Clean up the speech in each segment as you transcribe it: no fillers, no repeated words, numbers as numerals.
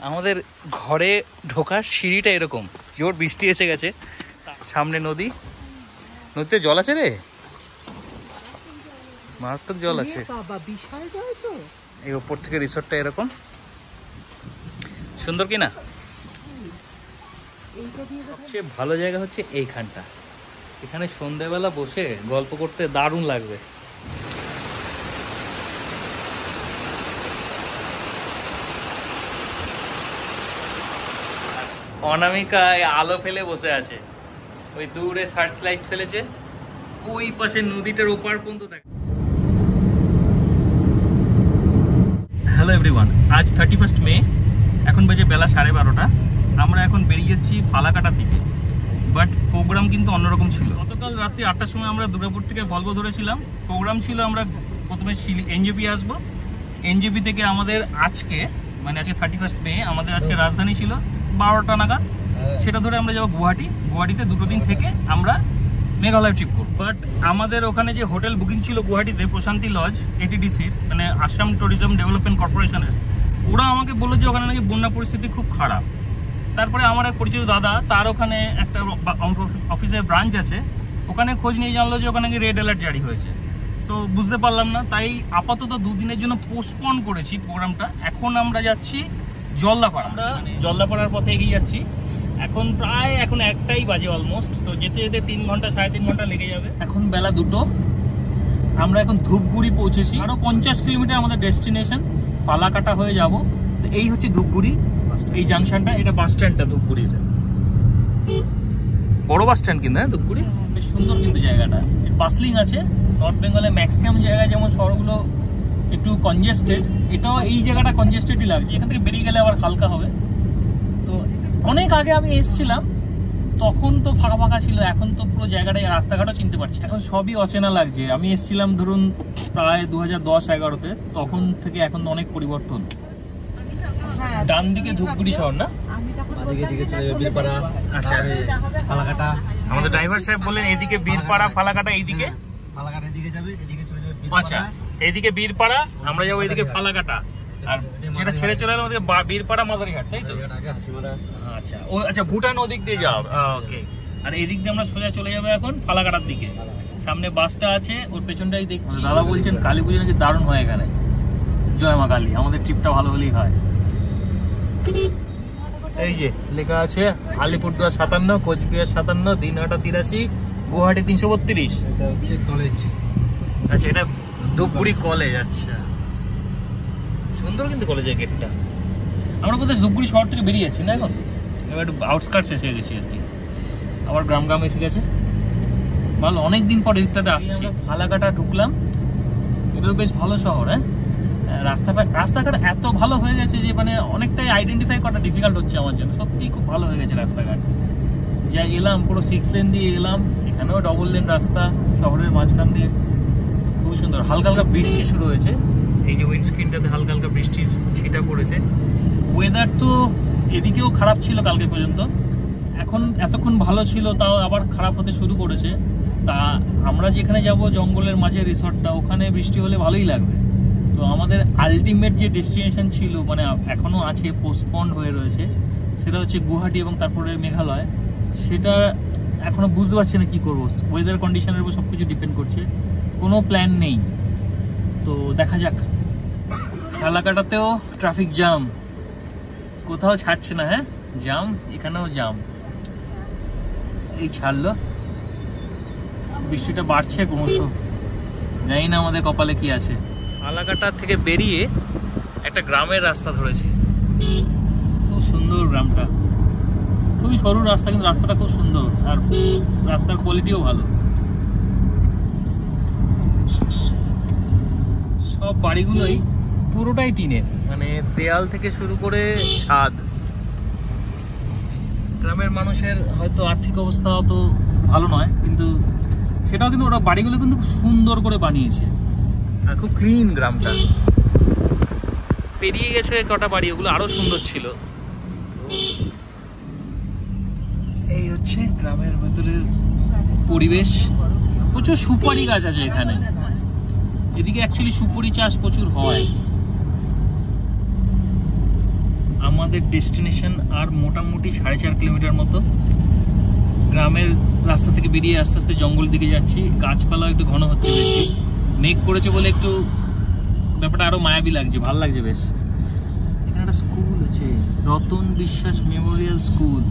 আমাদের ঘরে ঢোকার সিঁড়িটা এরকম, জোর বৃষ্টি এসে গেছে, সামনে নদী, নদীতে জল আছে রে, মারাত্মক জল আছে। এই ওপর থেকে রিসোর্টটা এরকম সুন্দর কিনা। সবচেয়ে ভালো জায়গা হচ্ছে এইখানটা, এখানে সন্ধ্যাবেলা বসে গল্প করতে দারুণ লাগবে। অনামিকা আলো ফেলে বসে আছে, ওই দূরে সার্চ লাইট ফেলেছে, ওই পাশে নদীটার ওপার পর্যন্ত দেখ। হ্যালো এভরিওয়ান, আজ 31 মে, এখন বাজে বেলা 12:30। আমরা এখন বেরিয়ে যাচ্ছি ফালাকাটার দিকে, বাট প্রোগ্রাম কিন্তু অন্যরকম ছিল। গতকাল রাত্রি 8টার সময় আমরা দুর্গাপুর থেকে ভলভো ধরেছিলাম। প্রোগ্রাম ছিল আমরা প্রথমে এনজেপি আসবো, এনজেপি থেকে আমাদের আজকে মানে আজকে 31 মে আমাদের আজকে রাজধানী ছিল 12টা নাগাদ, সেটা ধরে আমরা যাবো গুয়াহাটি। গুয়াহাটিতে 2 দিন থেকে আমরা মেঘালয় ট্রিপ করব। বাট আমাদের ওখানে যে হোটেল বুকিং ছিল গুয়াহাটিতে, প্রশান্তি লজ, এটিডিসির মানে আসাম ট্যুরিজম ডেভেলপমেন্ট কর্পোরেশনের, ওরা আমাকে বললো যে ওখানে নাকি বন্যা পরিস্থিতি খুব খারাপ। তারপরে আমার এক পরিচিত দাদা, তার ওখানে একটা অফিসের ব্রাঞ্চ আছে, ওখানে খোঁজ নিয়ে জানলো যে ওখানে নাকি রেড অ্যালার্ট জারি হয়েছে। তো বুঝতে পারলাম না, তাই আপাতত 2 দিনের জন্য পোস্টপন করেছি প্রোগ্রামটা। এখন আমরা যাচ্ছি জলদাপাড়া, আমরা জলদাপাড়ার পথে এগিয়ে যাচ্ছি। এখন প্রায় 1টাই বাজে অলমোস্ট, তো যেতে যেতে 3 ঘন্টা 3.5 ঘন্টা লেগে যাবে। এখন বেলা 2টো, আমরা এখন ধূপগুড়ি পৌঁছেছি। আরও 50 কিলোমিটার আমাদের ডেস্টিনেশন, ফালাকাটা হয়ে যাব। তো এই হচ্ছে ধূপগুড়ি, এই জাংশনটা, এটা বাস স্ট্যান্ডটা ধূপগুড়ির, বড় বাস স্ট্যান্ড কিন্তু। হ্যাঁ, ধূপগুড়ি বেশ সুন্দর কিন্তু জায়গাটা, বাসলিং আছে। নর্থ বেঙ্গলে ম্যাক্সিমাম জায়গায় যেমন শহরগুলো একটু কনজেস্টেড, এটাও এই জায়গাটা কনজেস্টেডই লাগছে। এখান থেকে বেরিয়ে গেলে আবার হালকা হবে। তো অনেক আগে আমি এসেছিলাম, তখন তো ফাঁকা ফাঁকা ছিল, এখন তো পুরো জায়গাটায় রাস্তাঘাটও চিনতে পারছি। এখন সবই অচেনা লাগছে। আমি এসেছিলাম ধরুন প্রায় 2010-11-তে, তখন থেকে এখন তো অনেক পরিবর্তন। ডান দিকে ধূপগুড়ি শহর না, আচ্ছা ফালাকাটা। আমাদের ড্রাইভার সাহেব বললেন এদিকে বীরপাড়া, ফালাকাটা এইদিকে, ফালাকাটা এদিকে যাবে, এদিকে চলে যাবে। আচ্ছা, এইদিকে বীরপাড়া, আমরা যাবো এইদিকে ফালাকাটা, আর যেটা ছেড়ে চলে এলাম ওদিকে বীরপাড়া মাদারিঘাট, তাই তো? আচ্ছা, ও আচ্ছা, ভুটান ওদিক দিয়ে যাও, ওকে। আর এদিক দিয়ে আমরা সোজা চলে যাবো এখন ফালাকাটার দিকে। সামনে বাসটা আছে, ওর পেছনটাই দেখছি। দাদা বলছেন কালী পুজো নাকি দারুণ হয় এখানে। জয় মা কালী, আমাদের ট্রিপটা ভালো হলেই হয়। এই যে লেখা আছে আলিপুরদুয়ার 57, কোচবিহার 57, দিনহাটা 83, গুয়াহাটি 332। এটা হচ্ছে কলেজ। আচ্ছা, এটা ধূপগুড়ি কলেজ। আচ্ছা, সুন্দর কিন্তু কলেজের গেটটা। আমরা কোথায় ধূপগুড়ি শহর থেকে বেরিয়ে যাচ্ছি না এখন, এবার একটু আউটস্কার্টস এসে গেছি আর কি, আবার গ্রাম এসে গেছে। ভালো, অনেকদিন পর এদিকটাতে আসছি। ফালাকাটা ঢুকলাম, এটা বেশ ভালো শহর। হ্যাঁ, রাস্তাঘাট এত ভালো হয়ে গেছে যে মানে অনেকটাই আইডেন্টিফাই করা ডিফিকাল্ট হচ্ছে আমার জন্য। সত্যিই খুব ভালো হয়ে গেছে রাস্তাঘাট। যা এলাম পুরো 6 লেন দিয়ে এলাম, এখানেও ডবল লেন রাস্তা শহরের মাঝখান দিয়ে, খুব সুন্দর। হালকা হালকা বৃষ্টি শুরু হয়েছে, এই যে উইন্ডস্ক্রিনটাতে হালকা হালকা বৃষ্টির ছিটা পড়েছে। ওয়েদার তো এদিকেও খারাপ ছিল কালকে পর্যন্ত, এখন এতক্ষণ ভালো ছিল, তাও আবার খারাপ হতে শুরু করেছে। তা আমরা যেখানে যাব জঙ্গলের মাঝে রিসর্টটা, ওখানে বৃষ্টি হলে ভালোই লাগবে। তো আমাদের আলটিমেট যে ডেস্টিনেশন ছিল, মানে এখনও আছে, পোস্টপন্ড হয়ে রয়েছে, সেটা হচ্ছে গুয়াহাটি এবং তারপরে মেঘালয়। সেটা এখনও বুঝতে পারছি না কী করবো, ওয়েদার কন্ডিশনের উপর সব কিছু ডিপেন্ড করছে, কোনো প্ল্যান নেই। তো দেখা যাক। ফালাকাটাতেও ট্রাফিক জ্যাম, কোথাও ছাড়ছে না। হ্যাঁ, জ্যাম, এখানেও জ্যাম। এই ছাড়লো, বৃষ্টিটা বাড়ছে ক্রমশ, জানি না আমাদের কপালে কি আছে। ফালাকাটা থেকে বেরিয়ে একটা গ্রামের রাস্তা ধরেছি, খুব সুন্দর গ্রামটা, খুবই সরু রাস্তা, কিন্তু রাস্তাটা খুব সুন্দর, আর রাস্তার কোয়ালিটিও ভালো। সব বাড়িগুলোই পুরোটাই টিনের, মানে দেয়াল থেকে শুরু করে ছাদ। গ্রামের মানুষের হয়তো আর্থিক অবস্থা অত ভালো নয়, কিন্তু সেটাও কিন্তু ওরা বাড়িগুলো কিন্তু খুব সুন্দর করে বানিয়েছে, আর খুব ক্লিন গ্রামটা। পেরিয়ে গেছে কটা বাড়ি, ওগুলো আরো সুন্দর ছিল। এই হচ্ছে গ্রামের ভেতরের পরিবেশ। প্রচুর সুপারি গাছ আছে এখানে, এদিকে অ্যাকচুয়ালি সুপারি চাষ প্রচুর হয়। আমাদের ডেস্টিনেশন আর মোটামুটি 4.5 কিলোমিটার মতো। গ্রামের রাস্তা থেকে বেরিয়ে আস্তে আস্তে জঙ্গল দিকে যাচ্ছি। গাছপালা একটু ঘন হচ্ছে বেশি, মেঘ করেছে বলে একটু ব্যাপারটা আরো মায়াবী লাগছে, ভালো লাগছে বেশ। এখানে একটা স্কুল আছে, রতন বিশ্বাস মেমোরিয়াল স্কুল,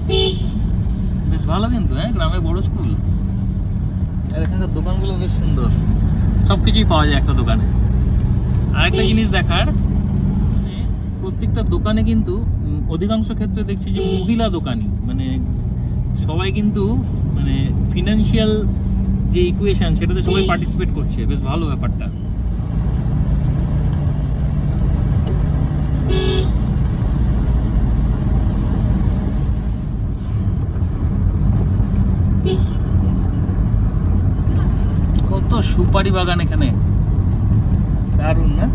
বেশ ভালো কিন্তু। হ্যাঁ, গ্রামে বড় স্কুল। আর এখানকার দোকানগুলো বেশ সুন্দর, সবকিছুই পাওয়া যায় একটা দোকানে। আর একটা জিনিস দেখার, মানে প্রত্যেকটা দোকানে কিন্তু অধিকাংশ ক্ষেত্রে দেখছি যে মহিলা দোকানি, মানে সবাই কিন্তু মানে ফিনান্সিয়াল যে ইকুয়েশন সেটাতে সবাই পার্টিসিপেট করছে, বেশ ভালো ব্যাপারটা। কত সুপারি বাগান এখানে, দারুণ না?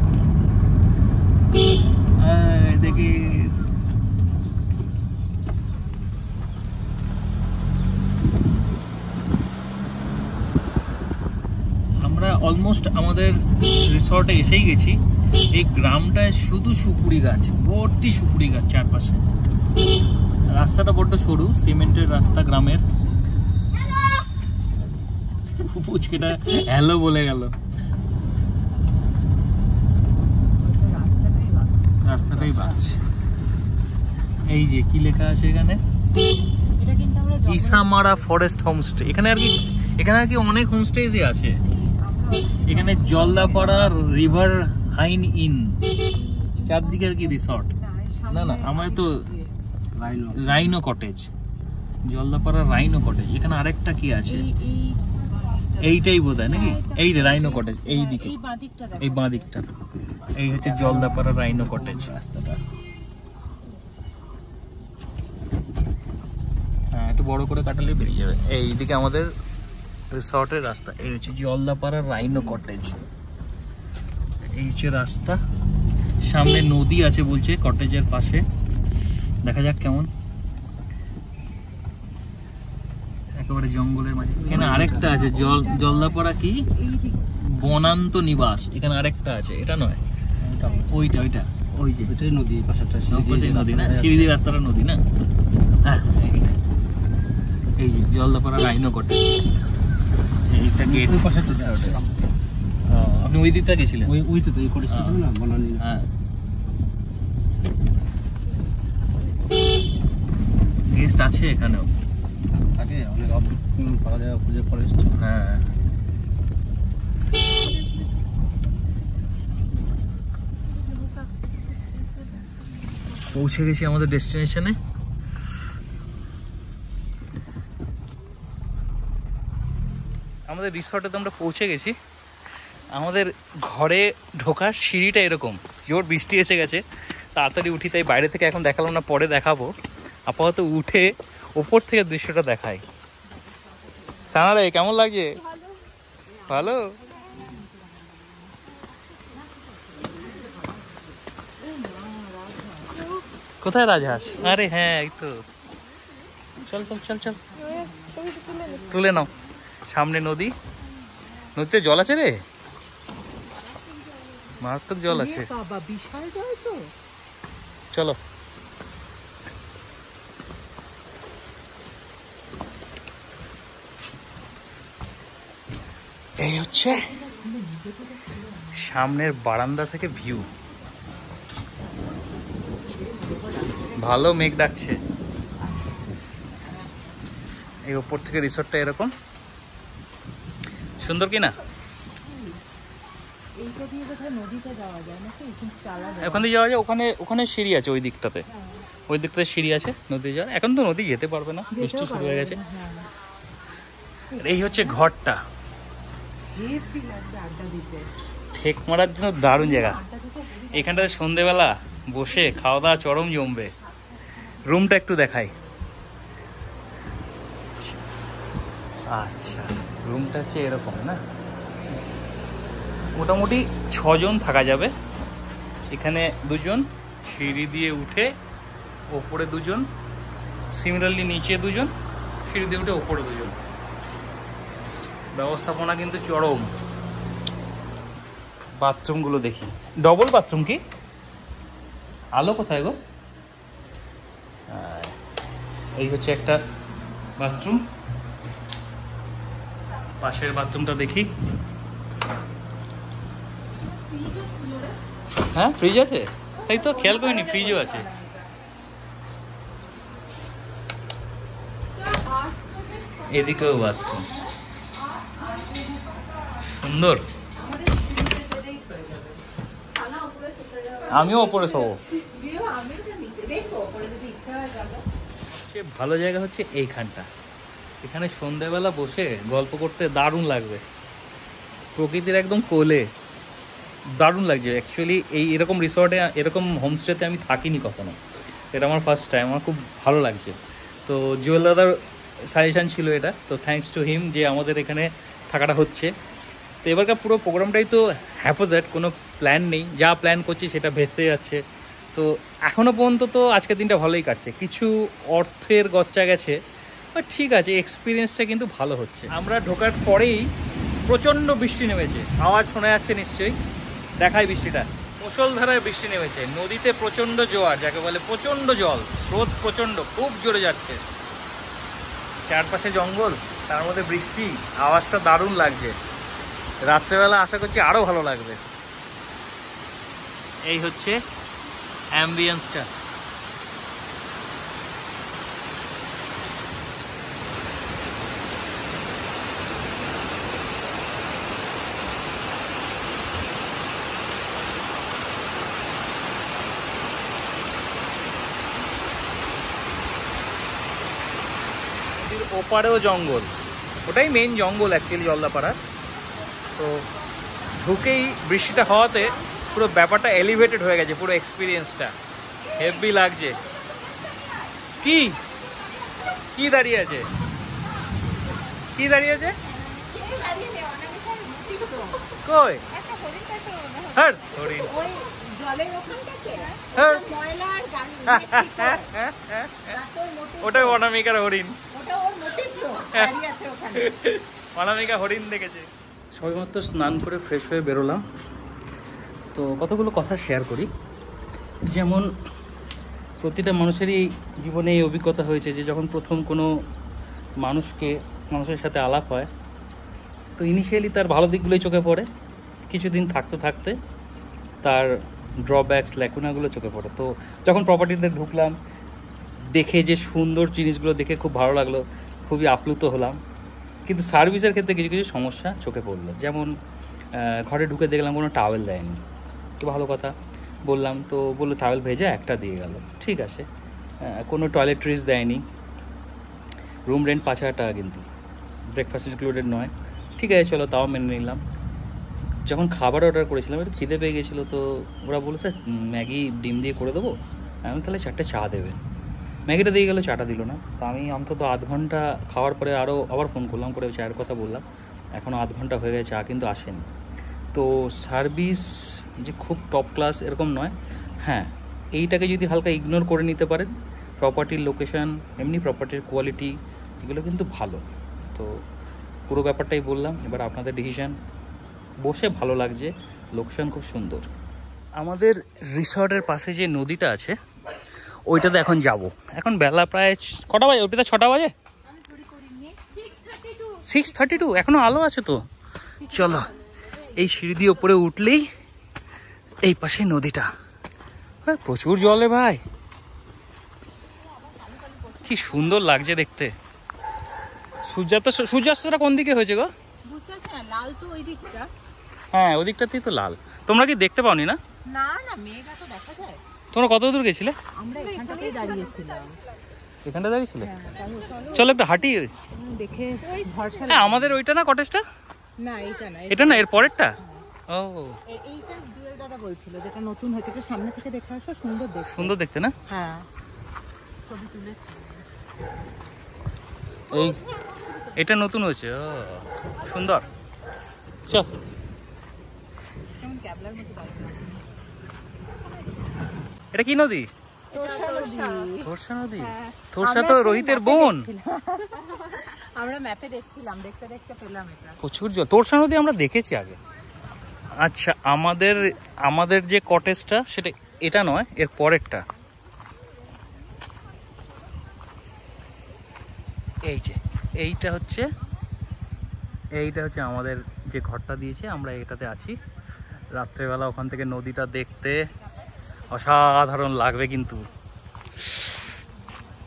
দেখি আমরা অলমোস্ট আমাদের রিসর্টে এসেই গেছি। এই গ্রামটায় শুধু সুপুরি গাছ, ভর্তি সুপুরি গাছ চারপাশে। রাস্তাটা বড্ড সরু, সিমেন্টের রাস্তা গ্রামের। পুচকেটা হ্যালো বলে গেল। রাস্তাটাই বাস। এই যে কি লেখা আছে এখানে, ইসামারা ফরেস্ট হোমস্টে। এখানে আর কি অনেক হোমস্টেজই আছে। এখানে জলদাপাড়া রিভার হাইন ইন, চারদিকে আর কি রিসর্ট। না আমার তো rhino cottage, Jaldapara rhino cottage. এখানে আরেকটা কি আছে, এইটাই বোধ হয় নাকি, এই রাইনো কটেজ এই দিকে, এই বাঁ দিকটা, এই হচ্ছে জলদাপাড়া রাইনো কটেজ রাস্তাটা। হ্যাঁ, একটু বড় করে কাটালে বেরিয়ে যাবে। এইদিকে আমাদের রিসর্টের রাস্তা, এই হচ্ছে জলদাপাড়া রাইনো কটেজ। এই হচ্ছে রাস্তা, সামনে নদী আছে বলছে কটেজের পাশে, দেখা যাক কেমন। একেবারে জঙ্গলের মাঝে। এখানে আরেকটা আছে জলদাপাড়া কি বনান্ত নিবাস, এখানে আরেকটা আছে, এটা নয়, ওইটা ওই যে ওইটাই নদী, পাশাটা নদী না, সিঁড়ি রাস্তাটা নদী না। হ্যাঁ, এই যে জলদাপাড়া রাইনো কটেজ, এইটা গেট পাশে। আপনি ওই দিকটা গেছিলেন? ওইটা তো এই কটেজটা না বনানী। হ্যাঁ, গেস্ট আছে এখানেও, আগে অনেক পাওয়া যায় খুঁজে ফরেস্ট। হ্যাঁ, পৌঁছে গেছি আমাদের ডেস্টিনেশনে। আমাদের রিসর্টে তো আমরা পৌঁছে গেছি। আমাদের ঘরে ঢোকার সিঁড়িটা এরকম, জোর বৃষ্টি এসে গেছে, তাড়াতাড়ি উঠি, তাই বাইরে থেকে এখন দেখালাম না, পরে দেখাবো। আপাতত উঠে ওপর থেকে দৃশ্যটা দেখাই। সানারে কেমন লাগছে? ভালো। কোথায় রাজহাঁস? আরে হ্যাঁ, এই তো। চল তুলে নাও। সামনে নদী, নদীতে জল আছে রে, মারাত্মক জল আছে। চলো। এই হচ্ছে সামনের বারান্দা থেকে ভিউ, ভালো মেঘ ডাকছে। এই ওপর থেকে রিসর্টটা এরকম সুন্দর কি না? ওখান দিয়ে যাওয়া যায়, ওখানে সিঁড়ি আছে ওই দিকটাতে, সিঁড়ি আছে নদী যাওয়ার। এখন তো নদী যেতে পারবে না, বৃষ্টি শুরু হয়ে গেছে। এই হচ্ছে ঘরটা, ঠেক মারার জন্য দারুণ জায়গা। এখানটাতে সন্ধেবেলা বসে খাওয়া দাওয়া চরম জমবে। রুমটা একটু দেখাই। আচ্ছা, রুমটা হচ্ছে এরকম না, মোটামুটি 6 জন থাকা যাবে। এখানে 2 জন, সিঁড়ি দিয়ে উঠে ওপরে 2 জন, সিমিলারলি নিচে 2 জন, সিঁড়ি দিয়ে উঠে ওপরে 2 জন। ব্যবস্থাপনা কিন্তু চরম। বাথরুমগুলো দেখি, ডবল বাথরুম কি? আলো কোথায় গো? এই হচ্ছে একটা বাথরুম, পাশের বাথরুমটা দেখি। হ্যাঁ ফ্রিজ আছে, তাই তো খেয়াল করিনি ফ্রিজও আছে। এদিকেও বাথরুম সুন্দর। আমিও ওপরে শোবো। ভালো জায়গা হচ্ছে এইখানটা, এখানে সন্ধ্যেবেলা বসে গল্প করতে দারুণ লাগবে, প্রকৃতির একদম কোলে, দারুণ লাগছে। অ্যাকচুয়ালি এরকম রিসর্টে, এরকম হোমস্টেতে আমি থাকিনি কখনো, এটা আমার ফার্স্ট টাইম, আমার খুব ভালো লাগছে। তো জুয়েল দাদার সাজেশান ছিল এটা, তো থ্যাঙ্কস টু হিম যে আমাদের এখানে থাকাটা হচ্ছে। তো এবারকার পুরো প্রোগ্রামটাই তো হ্যাপোজেট, কোনো প্ল্যান নেই, যা প্ল্যান করছি সেটা ভেস্তে যাচ্ছে। তো এখনও পর্যন্ত তো আজকের দিনটা ভালোই কাটছে, কিছু অর্থের গচ্চা গেছে, বাট ঠিক আছে, এক্সপিরিয়েন্সটা কিন্তু ভালো হচ্ছে। আমরা ঢোকার পরেই প্রচণ্ড বৃষ্টি নেমেছে, আওয়াজ শোনা যাচ্ছে নিশ্চয়ই, দেখায় বৃষ্টিটা, মুষলধারায় বৃষ্টি নেমেছে, নদীতে প্রচণ্ড জোয়ার, যাকে বলে প্রচণ্ড জল, স্রোত প্রচণ্ড, খুব জোরে যাচ্ছে, চারপাশে জঙ্গল, তার মধ্যে বৃষ্টি, আওয়াজটা দারুণ লাগছে। রাত্রেবেলা আশা করছি আরও ভালো লাগবে। এই হচ্ছে অ্যাম্বিয়েন্সটা। ওপারেও জঙ্গল, ওটাই মেন জঙ্গল অ্যাকচুয়ালি জলদাপাড়া। তো ঢুকেই বৃষ্টিটা হওয়াতে পুরো ব্যাপারটা এলিভেটেড হয়ে গেছে, পুরো এক্সপিরিয়েন্সটা হেভি লাগছে। কি কি দাঁড়িয়ে আছে, কি দাঁড়িয়ে আছে কই? হ্যাঁ হরিণ, ওটাই অনামিকার হরিণ, অনামিকা হরিণ দেখেছে। সবেমাত্র স্নান করে ফ্রেশ হয়ে বেরোলাম, তো কতগুলো কথা শেয়ার করি। যেমন প্রতিটা মানুষেরই জীবনে এই অভিজ্ঞতা হয়েছে যে যখন প্রথম কোনো মানুষের সাথে আলাপ হয়, তো ইনিশিয়ালি তার ভালো দিকগুলোই চোখে পড়ে, কিছুদিন থাকতে থাকতে তার ড্রব্যাকস ল্যাকুনাগুলো চোখে পড়ে। তো যখন প্রপার্টিতে ঢুকলাম, দেখে যে সুন্দর জিনিসগুলো দেখে খুব ভালো লাগলো, খুবই আপ্লুত হলাম। কিন্তু সার্ভিসের ক্ষেত্রে কিছু কিছু সমস্যা চোখে পড়লো। যেমন ঘরে ঢুকে দেখলাম কোনো টাওয়েল দেয়নি, তো ভালো কথা, বললাম, তো বললো টাওয়েল ভেজা একটা দিয়ে গেল, ঠিক আছে। কোনো টয়লেট্রিজ দেয়নি, রুম রেন্ট 5,000 টাকা, কিন্তু ব্রেকফাস্ট ইনক্লুডেড নয়, ঠিক আছে চলো তাও মেনে নিলাম। যখন খাবার অর্ডার করেছিলাম একটু খিদে পেয়ে গেছিলো, তো ওরা বললো স্যার ম্যাগি ডিম দিয়ে করে দেবো, আমি তাহলে 4টে চা দেবে। ম্যাগিটা দিয়ে গেলো, চাটা দিল না। তো আমি অন্তত আধ ঘন্টা খাওয়ার পরে আবার ফোন করলাম, করে চায়ের কথা বললাম, এখনও আধ ঘন্টা হয়ে গেছে, চা কিন্তু আসেনি। তো সার্ভিস যে খুব টপ ক্লাস এরকম নয়, হ্যাঁ এইটাকে যদি হালকা ইগনোর করে নিতে পারেন, প্রপার্টির লোকেশান, এমনি প্রপার্টির কোয়ালিটি, এগুলো কিন্তু ভালো। তো পুরো ব্যাপারটাই বললাম, এবার আপনাদের ডিসিশান। বসে ভালো লাগছে, লোকেশান খুব সুন্দর। আমাদের রিসর্টের পাশে যে নদীটা আছে ওইটাতে এখন যাব। এখন বেলা প্রায় কটা বাজে? ওইটাতে 6টা বাজে, 6:32, এখনো আলো আছে তো। চলো এই সিঁড়ি দিয়ে ওপরে উঠলেই এই পাশে নদীটা, প্রচুর জলে ভাই, কি সুন্দর লাগছে দেখতে। সূর্যাস্তটা কোন দিকে হয়েছে গো? হ্যাঁ ওদিকটাতেই তো লাল। তোমরা কি দেখতে পাওনি? না না না, মেঘ এত দেখা যায়। তোমরা কত দূর গেছিলে? আমরা এখানটাতেই দাঁড়িয়েছিলাম। এখানটা দাঁড়িয়েছিলে? চলো একটু হাঁটি দেখে। হ্যাঁ আমাদের ওইটা না কটেজটা? না এইটা না, এটা না, এর পরেরটা। ও এইটা জুয়েল দাদা বলছিল যেটা নতুন হয়েছে, এটা সামনে থেকে দেখে আসো, সুন্দর দেখতে। সুন্দর দেখতে না? হ্যাঁ ছবি তুলেছি। এই এটা নতুন হয়েছে, ও সুন্দর। চল এটা কি নদী? তোরসা নদী। তোরসা তো রোহিতের বোন। আমরা ম্যাপে দেখছিলাম, দেখতে দেখতে পেলাম এটা। প্রচুর জল। তোরসা নদী আমরা দেখেছি আগে। আচ্ছা আমাদের যে কটেজটা সেটা এটা নয়, এর পরেরটা। এইটা হচ্ছে আমাদের যে ঘরটা দিয়েছে, আমরা এটাতে আছি। রাত্রেবেলা ওখান থেকে নদীটা দেখতে অসাধারণ লাগবে, কিন্তু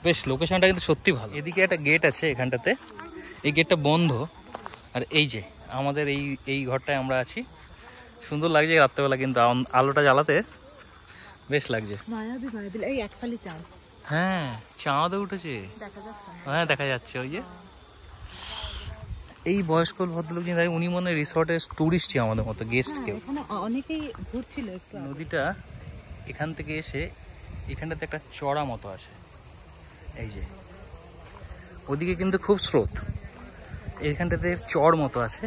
বেশ লোকেশনটা কিন্তু সত্যি ভালো। এদিকে একটা গেট আছে এখানটাতে, এই গেটটা বন্ধ। আর এই যে আমাদের এই ঘরটায় আমরা আছি। সুন্দর লাগছে রাত্রেবেলা, কিন্তু আলোটা জ্বালাতে বেশ লাগছে। হ্যাঁ, চাঁদও উঠেছে, হ্যাঁ দেখা যাচ্ছে। ওই যে এই বয়স্ক ভদ্রলোক যিনি, উনি মনে রিসর্টের টুরিস্টই আমাদের মতো, গেস্ট কেউ। অনেকেই ঘুরছিল। নদীটা এখান থেকে এসে এখানটাতে একটা চড়া মতো আছে, এই যে ওদিকে কিন্তু খুব স্রোত, এইখানটাতে চড় মতো আছে।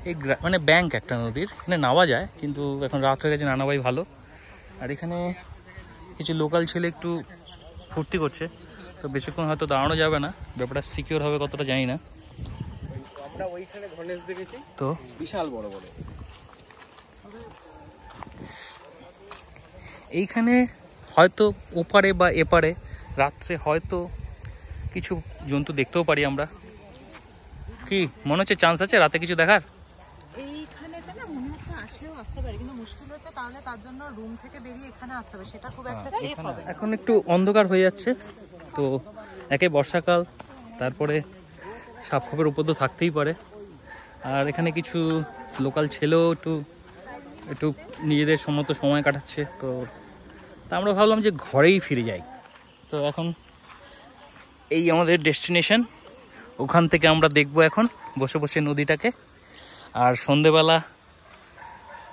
এই মানে ব্যাংক একটা নদীর, মানে নামা যায়, কিন্তু এখন রাত হয়ে গেছে, না নামাই ভালো। আর এখানে কিছু লোকাল ছেলে একটু ফুর্তি করছে, তো বেশিক্ষণ হয়তো দাঁড়ানো যাবে না, ব্যাপারটা সিকিউর হবে কতটা জানি না। আমরা ওইখানে ধনেশ দেখেছি, তো বিশাল বড় বড়। এইখানে হয়তো ওপারে বা এপারে রাত্রে হয়তো কিছু জন্তু দেখতেও পারি আমরা। কি মনে হচ্ছে চান্স আছে রাতে কিছু দেখার? এইখানেতে না মনে হচ্ছে আসলেও আসতে পারি, কিন্তু মুশকিল হচ্ছে তাহলে তার জন্য রুম থেকে বেরিয়ে এখানে আসতে হবে, সেটা খুব একটা সেফ হবে। এখন একটু অন্ধকার হয়ে যাচ্ছে, তো একে বর্ষাকাল, তারপরে সাপ খোপের উপর তো থাকতেই পারে। আর এখানে কিছু লোকাল ছেলেও একটু নিজেদের মতো সময় কাটাচ্ছে, তো আমরা ভাবলাম যে ঘরেই ফিরে যাই। তো এখন এই আমাদের ডেস্টিনেশন, ওখান থেকে আমরা দেখব এখন বসে বসে নদীটাকে। আর সন্ধেবেলা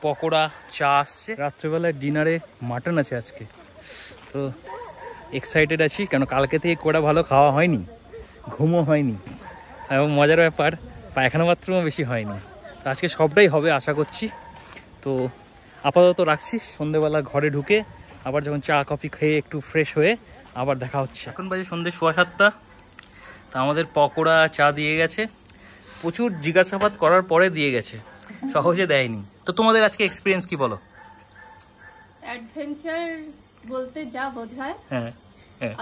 পকোড়া, চা আসছে। রাত্রেবেলায় ডিনারে মাটন আছে আজকে, তো এক্সাইটেড আছি, কেন কালকে থেকে কোড়া ভালো খাওয়া হয়নি, ঘুমও হয়নি, এবং মজার ব্যাপার পায়খানা বাথরুমও বেশি হয়নি। তো আজকে সবটাই হবে আশা করছি। তো আপাতত রাখছি, সন্ধেবেলা ঘরে ঢুকে আবার যখন চা কফি খেয়ে একটু ফ্রেশ হয়ে আবার দেখা হচ্ছে। এখন বাজে সন্ধ্যে 7:15। তা আমাদের পকোড়া, চা দিয়ে গেছে, প্রচুর জিজ্ঞাসাবাদ করার পরে দিয়ে গেছে, সহজে দেয়নি। তো তোমাদের আজকে এক্সপিরিয়েন্স কি বলো? অ্যাডভেঞ্চার বলতে যা বোঝায়, হ্যাঁ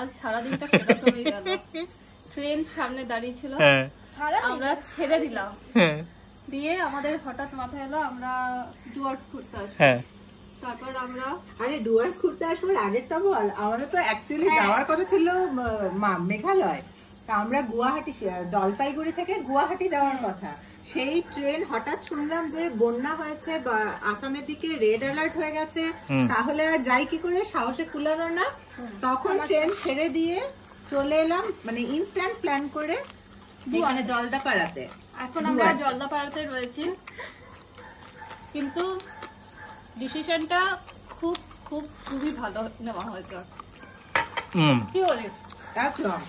আজ সারাদিনটা সেরকমই গেল। ট্রেন সামনে দাঁড়িয়ে ছিল, আমরা ছেড়ে দিলাম, দিয়ে আমাদের হঠাৎ মাথায় এলো আমরা ডুয়ার্স ঘুরতে আসবো। তারপর আমরা ডুয়ার্স ঘুরতে আসবার আগেরটা বল, আমাদের তো অ্যাকচুয়ালি যাওয়ার কথা ছিল মেঘালয়। তা আমরা গুয়াহাটি, জলপাইগুড়ি থেকে গুয়াহাটি যাওয়ার কথা। সেই ট্রেন হঠাৎ শুনলাম যে বন্যা হয়েছে বা আসামের দিকে রেড অ্যালার্ট হয়ে গেছে, তাহলে আর যাই কি করে, সাহসে কুলানো না, তখন ট্রেন ছেড়ে দিয়ে চলে এলাম, মানে ইনস্ট্যান্ট প্ল্যান করে, মানে জলদাপাড়াতে। এখন আমরা জলদাপাড়াতে রয়েছি, কিন্তু ডিসিশনটা খুবই ভালো নেওয়া হয়েছে। কি বলিস? একদম,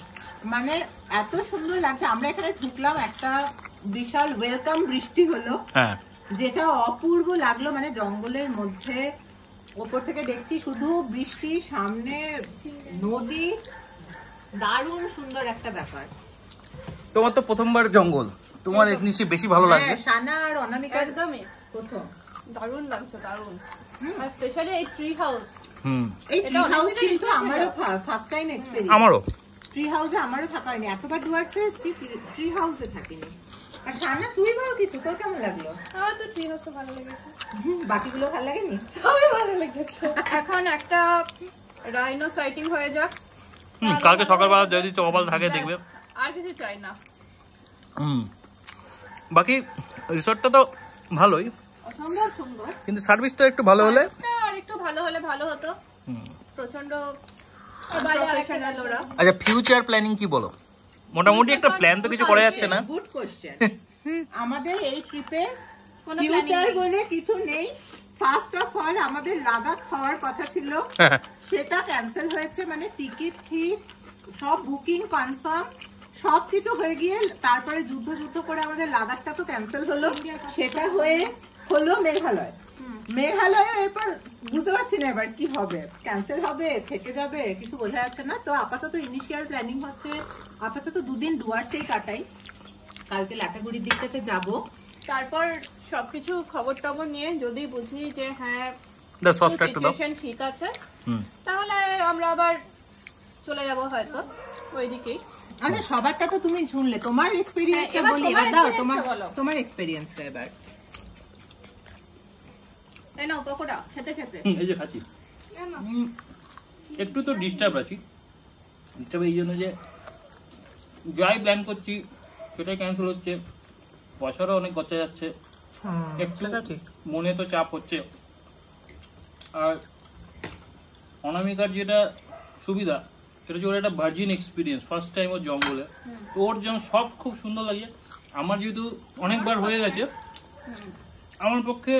মানে এত সুন্দর লাগছে। আমরা এখানে ঢুকলাম, একটা বিশাল ওয়েলকাম বৃষ্টি হলো, যেটা অপূর্ব লাগলো। মানে জঙ্গলের মধ্যে ওপর থেকে দেখছি শুধু বৃষ্টি, সামনে নদী, দারুণ সুন্দর একটা ব্যাপার। তোমার তো প্রথমবার জঙ্গল, তোমার নিশ্চয়ই বেশি ভালো লাগবে। সানা আর অনামিকা একদমই প্রথম, দারুণ লাগছে, দারুণ। আর স্পেশালি এই ট্রি হাউস, এই ট্রি হাউস কিন্তু আমারও ফার্স্ট টাইম এক্সপেরিয়েন্স। আমারও ট্রি হাউসে আমারও থাকা হয়নি, এতবার ডুয়ার্সে এসেছি, ট্রি হাউসে থাকিনি। আর সানা তুই বল কিছু, তোর কেমন লাগলো? আমার তো ট্রি হাউস ভালো লেগেছে। বাকিগুলো ভালো লাগেনি? সবই ভালো লেগেছে। এখন একটা রাইনো সাইটিং হয়ে যাক, কালকে সকালবেলা যদি কপাল থাকে দেখবে, আর কিছু চাই না। বাকি রিসর্টটা তো ভালোই, অসম্ভব সুন্দর, কিন্তু সার্ভিসটা একটু ভালো হলে, আর একটু ভালো হলে ভালো হতো। প্রচন্ড প্রফেশনাল ওরা। আচ্ছা, ফিউচার প্ল্যানিং কি বলো? মোটামুটি একটা প্ল্যান তো কিছু করা যাচ্ছে না? Good question. আমাদের এই ট্রিপে ফিউচার বলে কিছু নেই। ফার্স্ট অফ অল আমাদের লাদাখ হওয়ার কথা ছিল, সেটা ক্যান্সেল হয়েছে। মানে টিকিট ঠিক, সব বুকিং কনফার্ম, সবকিছু হয়ে গিয়ে তারপরে যুদ্ধ করে আমাদের লাদাখটা তো ক্যান্সেল হলো। সেটা হলো মেঘালয়। এরপর বুঝতে পারছি না এবার কি হবে, ক্যান্সেল হবে, থেকে যাবে, কিছু বোঝা যাচ্ছে না। তো আপাতত ইনিশিয়াল প্ল্যানিং হচ্ছে আপাতত 2 দিন ডুয়ার্সেই কাটাই, কালকে লাটাগুড়ির দিকটাতে যাব। তারপর সবকিছু খবর টবর নিয়ে যদি বুঝি যে হ্যাঁ সিচুয়েশন ঠিক আছে, তাহলে আমরা আবার চলে যাব হয়তো ওইদিকেই। আচ্ছা সবারটা তো তুমি শুনলে, তোমার এক্সপেরিয়েন্সটা এবার বলি, তোমার এবার দাও experience টা বলো। তোমার এক্সপেরিয়েন্সটা এবার। এই নাও পকোড়া খেতে খেতে। এই যে খাচ্ছি, একটু তো ডিস্টার্ব আছি। ডিস্টার্ব এই জন্য যে যাই প্ল্যান করছি সেটাই ক্যান্সেল হচ্ছে, পয়সারও অনেক খরচা যাচ্ছে, একটু মনে তো চাপ হচ্ছে। আর অনামিকার যেটা সুবিধা সেটা হচ্ছে ওর একটা ভার্জিন এক্সপিরিয়েন্স, ফার্স্ট টাইম ওর জঙ্গলে, তো ওর যেমন সব খুব সুন্দর লাগে। আমার যেহেতু অনেকবার হয়ে গেছে, আমার পক্ষে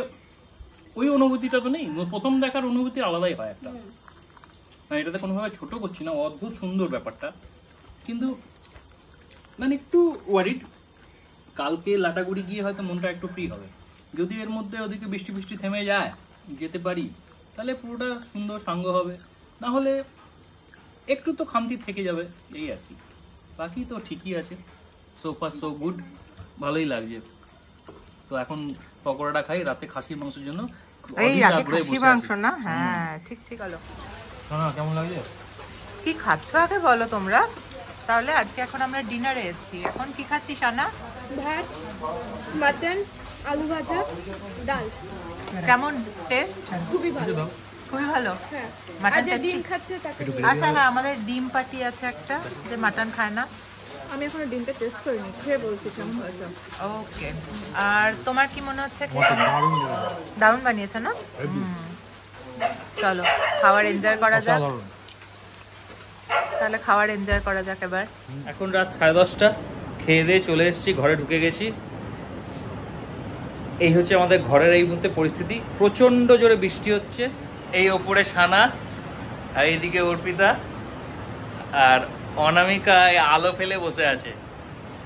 ওই অনুভূতিটা তো নেই, প্রথম দেখার অনুভূতি আলাদাই হয় একটা। মানে এটাতে কোনোভাবে ছোট করছি না, অদ্ভুত সুন্দর ব্যাপারটা। কিন্তু মানে একটু ওয়ারিড, কালকে লাটাগুড়ি গিয়ে হয়তো মনটা একটু ফ্রি হবে। যদি এর মধ্যে ওদিকে বৃষ্টি বৃষ্টি থেমে যায়, যেতে পারি, তাহলে পুরোটা সুন্দর সাঙ্গ হবে। না হলে একটু তো খামতি থেকে যাবে, এই আর কি। বাকি তো ঠিকই আছে, সো ফার সো গুড, ভালোই লাগছে। তো এখন পকোড়াটা খাই, রাতে খাসির মাংসের জন্য এই রাতে খাসি মাংস না? হ্যাঁ ঠিক ঠিক হলো। না কেমন লাগছে? কি খাচ্ছ আগে বলো তোমরা। তাহলে আজকে এখন আমরা ডিনারে এসেছি, এখন কি খাচ্ছি শানা? ভাত, মাটন, আলু ভাজা, ডাল। কেমন টেস্ট? খুবই ভালো। খুবই ভালো। হ্যাঁ, মাটন আর যে টেস্টি। ডিম খাচ্ছে তাকে। আচ্ছা হ্যাঁ, আমাদের ডিম পার্টি আছে একটা, যে মাটন খায় না। আমি এখনো ডিমটা টেস্ট করিনি, খেয়ে বলছি কেমন হয়েছে। ওকে, আর তোমার কি মনে হচ্ছে? দারুণ বানিয়েছে না? চলো খাবার এনজয় করা যাক। তাহলে খাবার এনজয় করা যাক এবার। এখন রাত 10:30, খেয়ে দিয়ে চলে এসেছি, ঘরে ঢুকে গেছি। এই হচ্ছে আমাদের ঘরের এই মুহূর্তে পরিস্থিতি, প্রচণ্ড জোরে বৃষ্টি হচ্ছে। এই ওপরে সানা, আর এইদিকে অর্পিতা, আর অনামিকা আলো ফেলে বসে আছে।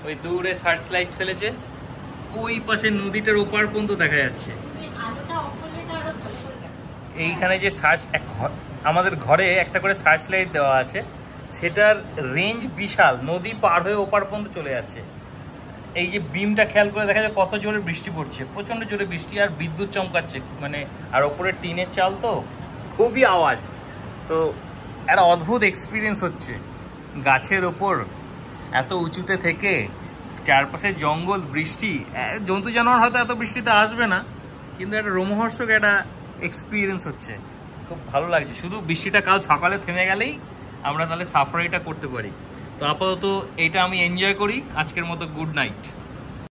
ওই দূরে সার্চ লাইট ফেলেছে, ওই পাশে নদীটার ওপার পর্যন্ত দেখা যাচ্ছে। এইখানে যে আমাদের ঘরে একটা করে সার্চ লাইট দেওয়া আছে, সেটার রেঞ্জ বিশাল, নদী পার হয়ে ওপার পর্যন্ত চলে যাচ্ছে। এই যে বিমটা খেয়াল করে দেখা যায় কত জোরে বৃষ্টি পড়ছে, প্রচণ্ড জোরে বৃষ্টি, আর বিদ্যুৎ চমকাচ্ছে মানে, আর ওপরে টিনের চাল তো খুবই আওয়াজ। তো একটা অদ্ভুত এক্সপিরিয়েন্স হচ্ছে, গাছের ওপর এত উঁচুতে থেকে, চারপাশে জঙ্গল, বৃষ্টি, জন্তু জানোয়ার হয়তো এত বৃষ্টিতে আসবে না, কিন্তু একটা রোমহর্ষক একটা এক্সপিরিয়েন্স হচ্ছে, খুব ভালো লাগছে। শুধু বৃষ্টিটা কাল সকালে থেমে গেলেই আমরা তাহলে সাফারিটা করতে পারি। তো আপাতত এইটা আমি এনজয় করি। আজকের মতো গুড নাইট।